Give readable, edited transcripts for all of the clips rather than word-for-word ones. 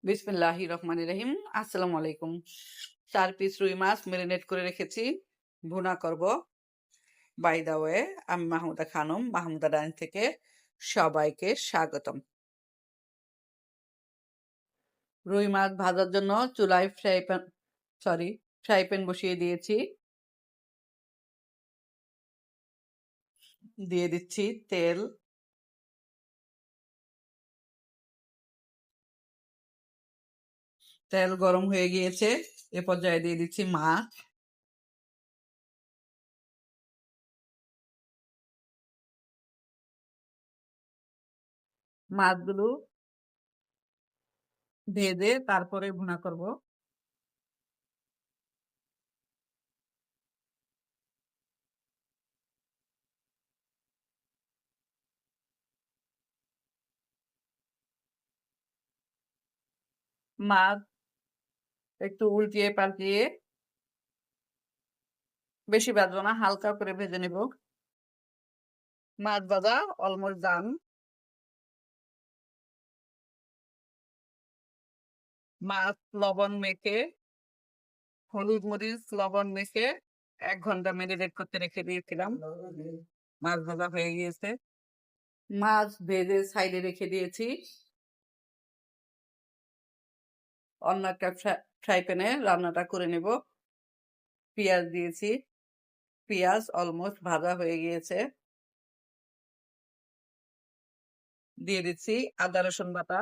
বিসমিল্লাহির রহমানির রহিম। আসসালামু আলাইকুম। 4 পিস রুই মাছ মেরিনেট করে রেখেছি, ভুনা করব। বাই দা ওয়ে, আমি মাহমুদা খানম, মাহমুদা ডাইন থেকে সবাইকে স্বাগতম। রুই মাছ ভাজার জন্য চুলায় ফ্রাই প্যান বসিয়ে দিয়েছি। দিয়ে দিচ্ছি তেল। তেল গরম হয়ে গিয়েছে, এ পর্যায়ে দিয়ে দিচ্ছি মাছ। মাছগুলো ভেজে তারপরে ভুনা করব। মাছ একটু উল্টিয়ে পাল্টিয়ে, বেশি ভাজবো না, হালকা করে ভেজে নেব। মাছ ভাজা অলমোস্ট ডান। মাছ লবণ মেখে, হলুদ মরিচ লবণ মেখে 1 ঘন্টা মেরিনেট করতে রেখে দিয়েছিলাম। মাছ ভাজা হয়ে গিয়েছে। মাছ ভেজে সাইডে রেখে দিয়েছি। অন্য একটা ফ্রাই প্যানে রান্নাটা করে নেব। পেঁয়াজ দিয়েছি, পেঁয়াজ অলমোস্ট ভাজা হয়ে গিয়েছে। দিয়ে দিচ্ছি আদা রসুন বাটা।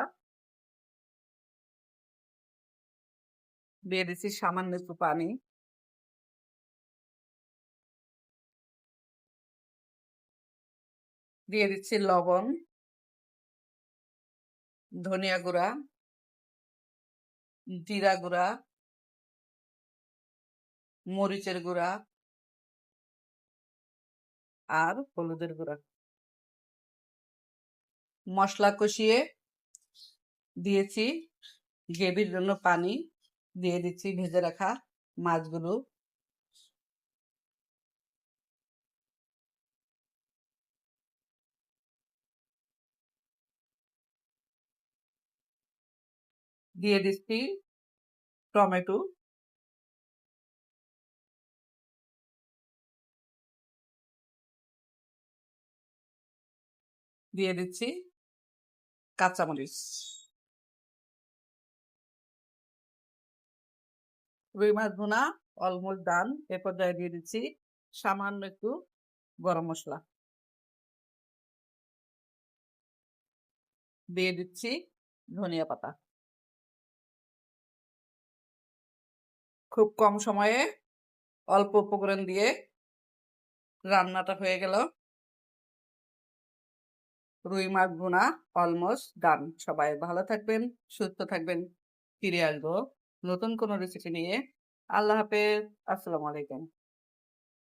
দিয়ে দিচ্ছি সামান্য একটু পানি। দিয়ে দিচ্ছি লবণ, ধনিয়া গুঁড়া, জিরা গুঁড়া, মরিচের গুঁড়া আর হলুদের গুঁড়া। মশলা কষিয়ে দিয়েছি গ্রেভির জন্য পানি। দিয়ে দিচ্ছি ভেজে রাখা মাছগুলো। দিয়ে দিচ্ছি টমেটো। দিয়ে দিচ্ছি কাঁচামরিচ। রুই মাছ ভুনা অলমোস্ট ডান। এ পর্যায়ে দিয়ে দিচ্ছি সামান্য একটু গরম মশলা। দিয়ে দিচ্ছি ধনিয়া পাতা। খুব কম সময়ে অল্প উপকরণ দিয়ে রান্নাটা হয়ে গেল। রুই মাছ ভুনা অলমোস্ট ডান। সবাই ভালো থাকবেন, সুস্থ থাকবেন। ফিরে আসবো নতুন কোনো রেসিপি নিয়ে। আল্লাহ হাফেজ। আসসালামু আলাইকুম।